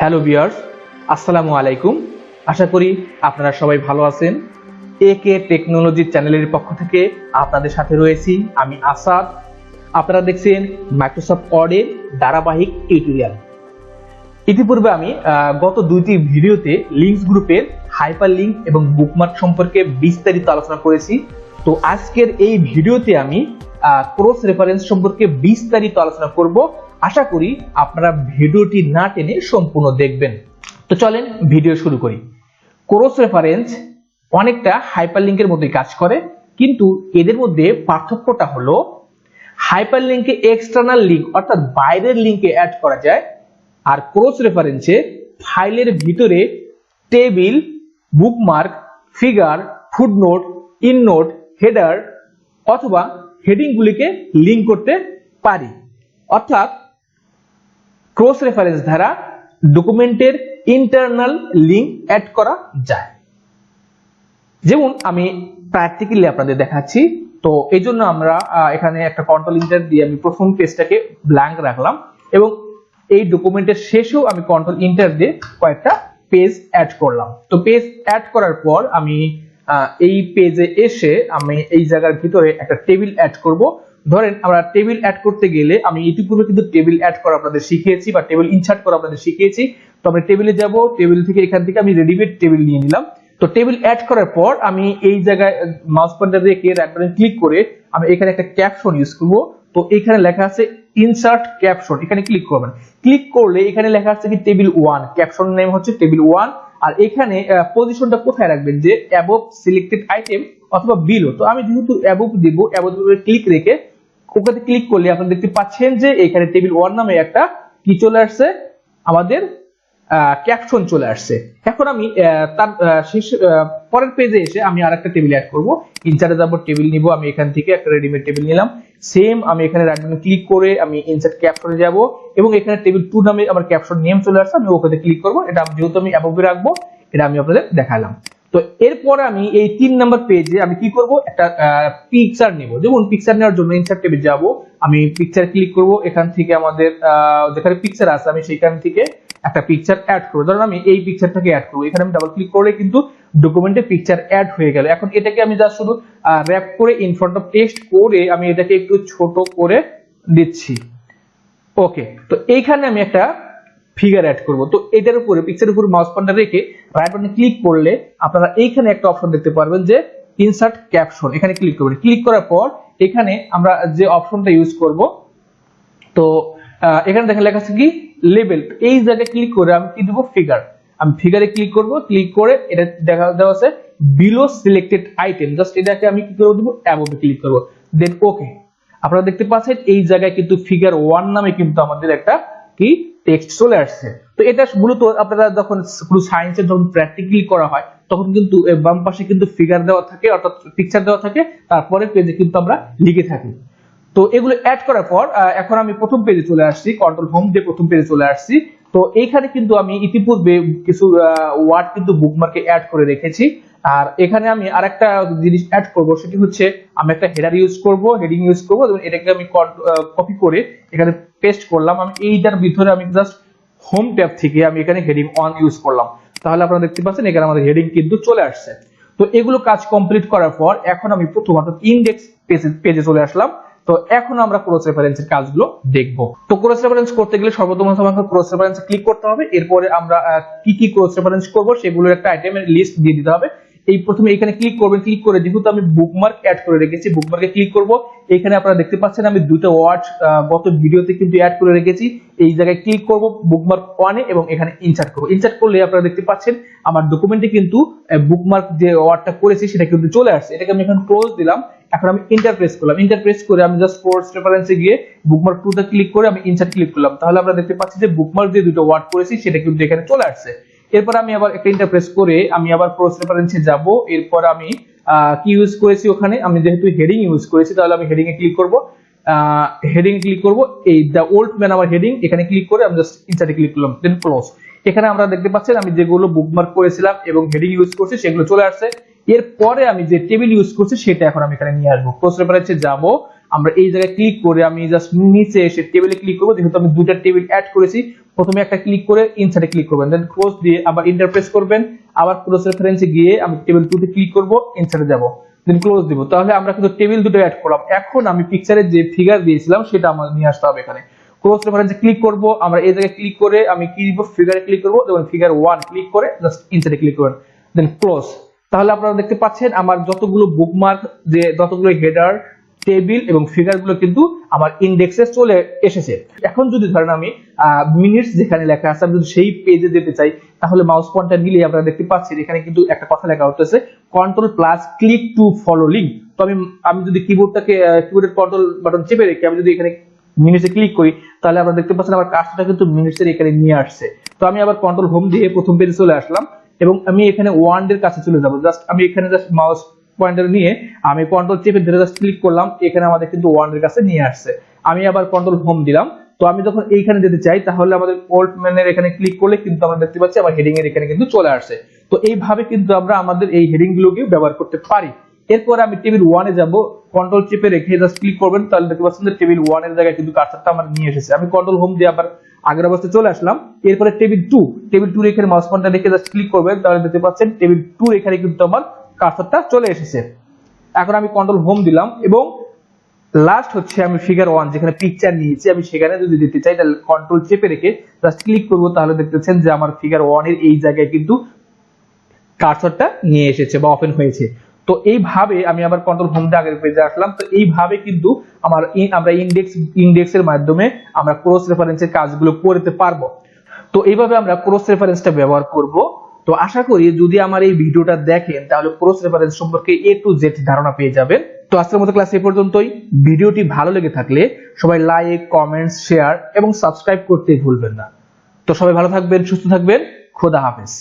Hello viewers, আসসালামু আলাইকুম। আশা করি আপনারা সবাই ভালো আছেন। একে টেকনোলজি চ্যানেলের পক্ষ থেকে আপনাদের সাথে রয়েছি আমি আসাদ। আপনারা দেখছেন মাইক্রোসফট ওয়ার্ডের ধারাবাহিক টিউটোরিয়াল। ইতিপূর্বে আমি গত দুইটি ভিডিওতে লিঙ্কস গ্রুপের হাইপার লিঙ্ক এবং বুকমার্ক সম্পর্কে বিস্তারিত আলোচনা করেছি। তো আজকের এই ভিডিওতে আমি ক্রস রেফারেন্স সম্পর্কে বিস্তারিত আলোচনা করব। আশা করি আপনারা ভিডিওটি না টেনে সম্পূর্ণ দেখবেন। তো চলেন ভিডিও শুরু করি। ক্রস রেফারেন্স অনেকটা হাইপারলিংকের মতোই কাজ করে, কিন্তু এদের মধ্যে পার্থক্যটা হলো হাইপার লিঙ্কে এক্সটার্নাল লিঙ্ক অর্থাৎ বাইরের লিঙ্কে অ্যাড করা যায়, আর ক্রস রেফারেন্সে ফাইলের ভিতরে table, bookmark, figure, footnote, endnote, header অথবা হেডিং গুলিকে লিঙ্ক করতে পারি। অর্থাৎ ক্রস রেফারেন্স দ্বারা ডকুমেন্টের ইন্টারনাল লিঙ্ক অ্যাড করা যায়। যেমন আমি প্র্যাকটিক্যালি আপনাদের দেখাচ্ছি। তো এই জন্য আমরা এখানে একটা কন্ট্রোল ইন্টার দিয়ে আমি প্রথম পেজটাকে ব্ল্যাঙ্ক রাখলাম এবং এই ডকুমেন্টের শেষেও আমি কন্ট্রোল ইন্টার দিয়ে কয়েকটা পেজ অ্যাড করলাম। তো পেজ অ্যাড করার পর আমি এই পেজে এসে আমি এই জায়গার ভিতরে একটা টেবিল অ্যাড করব। ধরেন আমরা টেবিল অ্যাড করতে গেলে আমি ইতিপূর্বে কিন্তু টেবিল অ্যাড করা আপনাদের শিখিয়েছি বা টেবিল ইনসার্ট করা আপনাদের শিখিয়েছি। তো আমরা টেবিলে যাব, টেবিল থেকে এখান থেকে আমি রেডিমেড টেবিল নিয়ে নিলাম। তো টেবিল অ্যাড করার পর আমি এই জায়গায় মাউস পয়েন্টার রেখে রাইট বাটন ক্লিক করে আমি এখানে একটা ক্যাপশন ইউজ করব। তো এখানে লেখা আছে ইনসার্ট ক্যাপশন, এখানে ক্লিক করবেন। ক্লিক করলে এখানে লেখা আছে কি টেবিল 1, ক্যাপশন নেম হচ্ছে টেবিল 1। আর এখানে পজিশনটা কোথায় রাখবেন, যে অ্যাবভ সিলেক্টেড আইটেম অথবা বিলো। তো আমি যেহেতু অ্যাবভ দেব, অ্যাবভ ক্লিক রেখে ওখানে ক্লিক করলে আপনারা দেখতে পাচ্ছেন যে এখানে টেবিল 1 নামে একটা কি চলে আসছে, আমাদের ক্যাপশন চলে আসছে। এখন আমি তার পরের পেজে এসে আমি আরেকটা টেবিল অ্যাড করব। ইনসার্টে যাব, টেবিল নিব, আমি এখান থেকে একটা রেডিমেড টেবিল নিলাম। সেম আমি এখানে রাইট বাটন ক্লিক করে আমি ইনসার্ট ক্যাপশনে যাব এবং এখানে টেবিল 2 নামে আমার ক্যাপশন নেম চলে আসছে। আমি ওখানে ক্লিক করব। এটা যেহেতু আমি অ্যাবভে রাখবো, এটা আমি আপনাদের দেখালাম। তো এরপরে আমি এই 3 নাম্বার পেজে আমি কি করব, একটা পিকচার নেব। যেমন পিকচার নেওয়ার জন্য ইনসার্ট টেবিল যাব, আমি পিকচার ক্লিক করব। এখান থেকে আমাদের যেখানে পিকচার আছে আমি সেখান থেকে একটা পিকচার অ্যাড করব। ধরুন আমি এই পিকচারটাকে অ্যাড করব। এখানে আমি ডাবল ক্লিক করলে কিন্তু ডকুমেন্টে পিকচার অ্যাড হয়ে গেল। এখন এটাকে আমি জাস্ট শুধু র‍্যাপ করে ইন ফ্রন্ট অফ টেক্সট করে আমি এটাকে একটু ছোট করে দিচ্ছি। ওকে, তো এইখানে আমি একটা ফিগার অ্যাড করব। তো এটার উপরে পিকচারের উপর মাউস পয়েন্টার রেখে রাইট বাটনে ক্লিক করলে আপনারা এইখানে একটা অপশন দেখতে পারবেন যে ইনসার্ট ক্যাপশন, এখানে ক্লিক করবেন। ক্লিক করার পর এখানে আমরা যে অপশনটা ইউজ করব, তো এখানে দেখেন লেখা আছে কি লেবেল। এই জায়গায় ক্লিক করে আমি কি দেব, ফিগার। আমি ফিগারে ক্লিক করব। ক্লিক করে এটা দেখা দেওয়া আছে বিলো সিলেক্টেড আইটেম, জাস্ট এটাকে আমি কি করে দেব, অ্যাবভে ক্লিক করব। দেন ওকে, আপনারা দেখতে পাচ্ছেন এই জায়গায় কিন্তু ফিগার 1 নামে কিন্তু আমাদের একটা কি টেক্সট চলে আসছে। তো এটা মূলত আপনারা যখন পুরো সায়েন্সের যখন প্র্যাকটিক্যালি করা হয় তখন কিন্তু বাম পাশে কিন্তু ফিগার দেওয়া থাকে অর্থাৎ পিকচার দেওয়া থাকে, তারপরে পেজে কিন্তু আমরা লিখে থাকি। তো এগুলো অ্যাড করার পর এখন আমি প্রথম পেজে চলে আসছি, কন্ট্রোল হোম দিয়ে প্রথম পেজে চলে আসছি। তো এইখানে কিন্তু আমি ইতিপূর্বে কিছু ওয়ার্ড কিন্তু বুকমার্কে অ্যাড করে রেখেছি। আর এখানে আমি আরেকটা জিনিস অ্যাড করব, সেটি হচ্ছে আমি একটা হেডার ইউজ করব, হেডিং ইউজ করব। এটাকে আমি কপি করে এখানে পেস্ট করলাম। আমি এইটার ভিতরে আমি জাস্ট হোম ট্যাব থেকে আমি এখানে হেডিং 1 ইউজ করলাম। তাহলে আপনারা দেখতে পাচ্ছেন এখানে আমাদের হেডিং কিন্তু চলে আসছে। তো এগুলো কাজ কমপ্লিট করার পর এখন আমি প্রথম অর্থাৎ ইনডেক্স পেজে চলে আসলাম। তো এখন আমরা ক্রস রেফারেন্সের কাজগুলো দেখব। তো ক্রস রেফারেন্স করতে গেলে সর্বপ্রথম আমাকে ক্রস রেফারেন্সে ক্লিক করতে হবে। এরপরে আমরা কি কি ক্রস রেফারেন্স করব সেগুলোর একটা আইটেমের লিস্ট দিয়ে দিতে হবে। এই প্রথমে এখানে ক্লিক করবেন। ক্লিক করে যেহেতু আমি বুকমার্ক অ্যাড করে রেখেছি, বুকমার্কে ক্লিক করব। এখানে আপনারা দেখতে পাচ্ছেন আমি দুটো ওয়ার্ড গত ভিডিওতে কিন্তু অ্যাড করে রেখেছি। এই জায়গায় ক্লিক করব বুকমার্ক 1 এ এবং এখানে ইনসার্ট করব। ইনসার্ট করলে আপনারা দেখতে পাচ্ছেন আমার ডকুমেন্টে কিন্তু বুকমার্ক যে ওয়ার্ডটা করেছি সেটা কিন্তু চলে আসছে। এটাকে আমি এখন ক্লোজ দিলাম। এখন আমি ইন্টার প্রেস করলাম। ইন্টার প্রেস করে আমি জাস্ট ক্রস রেফারেন্সে গিয়ে বুকমার্ক 2 তে ক্লিক করে আমি ইনসার্ট ক্লিক করলাম। তাহলে আমরা দেখতে পাচ্ছি যে বুকমার্ক যে দুটো ওয়ার্ড করেছি সেটা কিন্তু এখানে চলে আসছে। এরপর আমি আবার একটা ইন্টার প্রেস করে আমি আবার ক্রস রেফারেন্সে যাব। এরপর আমি কি ইউজ করেছি, ওখানে আমি যেহেতু হেডিং ইউজ করেছি তাহলে আমি হেডিং এ ক্লিক করব। হেডিং ক্লিক করব, এই দা ওল্ড ম্যান আমার হেডিং, এখানে ক্লিক করে আমি জাস্ট ইনসার্টে ক্লিক করলাম, দেন ক্লোজ। এখানে আমরা দেখতে পাচ্ছেন আমি যেগুলো বুকমার্ক করেছিলাম এবং হেডিং ইউজ করছি সেগুলো চলে আসছে। এরপরে আমি যে টেবিল ইউজ করছি সেটা এখন আমি এখানে নিয়ে আসবো। ক্রস রেফারেন্সে যাব, আমরা এই জায়গায় ক্লিক করে আমি জাস্ট নিচে এসে টেবিলে ক্লিক করব। যেহেতু আমি দুটো টেবিল অ্যাড করেছি, প্রথমে একটা ক্লিক করে ইনসার্টে ক্লিক করবেন, দেন ক্লোজ দিয়ে আবার ইন্টারপ্রেস করবেন, আবার ক্রস রেফারেন্সে গিয়ে আমি টেবিল 2 তে ক্লিক করব, ইনসার্টে যাব, দেন ক্লোজ দিব। তাহলে আমরা কিন্তু টেবিল দুটো অ্যাড করলাম। এখন আমি পিকচারে যে ফিগার দিয়েছিলাম সেটা আমার নিয়ে আসতে হবে এখানে। ক্রস রেফারেন্সে ক্লিক করব, আমরা এই জায়গায় ক্লিক করে আমি কি দিব, ফিগারে ক্লিক করব, এবং ফিগার 1 ক্লিক করে জাস্ট ইনসার্টে ক্লিক করবেন, দেন ক্লোজ। তাহলে আপনারা দেখতে পাচ্ছেন আমার যতগুলো বুকমার্ক, যে যতগুলো হেডার, টেবিল এবং ফিগার গুলো কিন্তু আমার ইন্ডেক্সে চলে এসেছে। এখন যদি ধরেন আমি মিনিটস যেখানে লেখা আছে আমি যদি সেই পেজে যেতে চাই, তাহলে মাউস পয়েন্টার নিলে আপনারা দেখতে পাচ্ছেন এখানে কিন্তু একটা কথা লেখা হচ্ছে control plus click to follow link. তো আমি যদি কিবোর্ডের কন্ট্রোল বাটন চেপে রেখে আমি যদি এখানে মিনিটসে ক্লিক করি, তাহলে আপনারা দেখতে পাচ্ছেন আমার কাজটা কিন্তু মিনিটসের এখানে নিয়ে আসছে। তো আমি আবার কন্ট্রোল হোম দিয়ে প্রথম পেজে চলে আসলাম এবং আমি এখানে ওয়ান এর কাছে চলে যাব। জাস্ট আমি এখানে জাস্ট মাউস পয়েন্টার নিয়ে আমি কন্ট্রোল চেপে ধরে জাস্ট ক্লিক করলাম, এখানে আমাদের কিন্তু ওয়ান এর কাছে নিয়ে আসছে। আমি আবার কন্ট্রোল হোম দিলাম। তো আমি যখন এইখানে যেতে চাই, তাহলে আমাদের ওল্ড ম্যানের এখানে ক্লিক করলে কিন্তু আমরা দেখতে পাচ্ছি আমার হেডিং এর এখানে কিন্তু চলে আসছে। তো এইভাবে কিন্তু আমরা আমাদের এই হেডিং গুলোকে ব্যবহার করতে পারি। এরপর আমি টেবিল 1 এ যাব, কন্ট্রোল চেপে রেখে জাস্ট ক্লিক করবেন, তাহলে দেখতে পাচ্ছেন যে টেবিল 1 এর জায়গায় কিন্তু কার্সারটা আমার নিয়ে এসেছে। আমি কন্ট্রোল হোম দিয়ে আবার আগের অবস্থায় চলে আসলাম। এরপরে টেবিল 2 এখানে মাউস পয়েন্টার রেখে জাস্ট ক্লিক করবেন, তাহলে দেখতে পাচ্ছেন টেবিল 2 এখানে কিন্তু আমার কার্সারটা চলে এসেছে। এখন আমি কন্ট্রোল হোম দিলাম এবং লাস্ট হচ্ছে আমি ফিগার 1 যেখানে পিকচার নিয়েছি, আমি সেখানে যদি দিতে চাই তাহলে কন্ট্রোল চেপে রেখে জাস্ট ক্লিক করব, তাহলে দেখতেছেন যে আমার ফিগার 1 এর এই জায়গায় কিন্তু কার্সরটা নিয়ে এসেছে বা ওপেন হয়েছে। তো এইভাবে আমি আবার কন্ট্রোল হোম দিয়ে আগের পেজে আসলাম। তো এইভাবে কিন্তু আমরা ইন্ডেক্সের মাধ্যমে আমরা ক্রস রেফারেন্সের কাজগুলো করতে পারবো। তো এইভাবে আমরা ক্রস রেফারেন্সটা ব্যবহার করব। তো আশা করি যদি আমার এই ভিডিওটা দেখেন তাহলে ক্রস রেফারেন্স সম্পর্কে A to Z ধারণা পেয়ে যাবেন। তো আজকের মতো ক্লাস এই পর্যন্তই। ভিডিওটি ভালো লেগে থাকলে সবাই লাইক, কমেন্টস, শেয়ার এবং সাবস্ক্রাইব করতে ভুলবেন না। তো সবাই ভালো থাকবেন, সুস্থ থাকবেন, খোদা হাফেজ।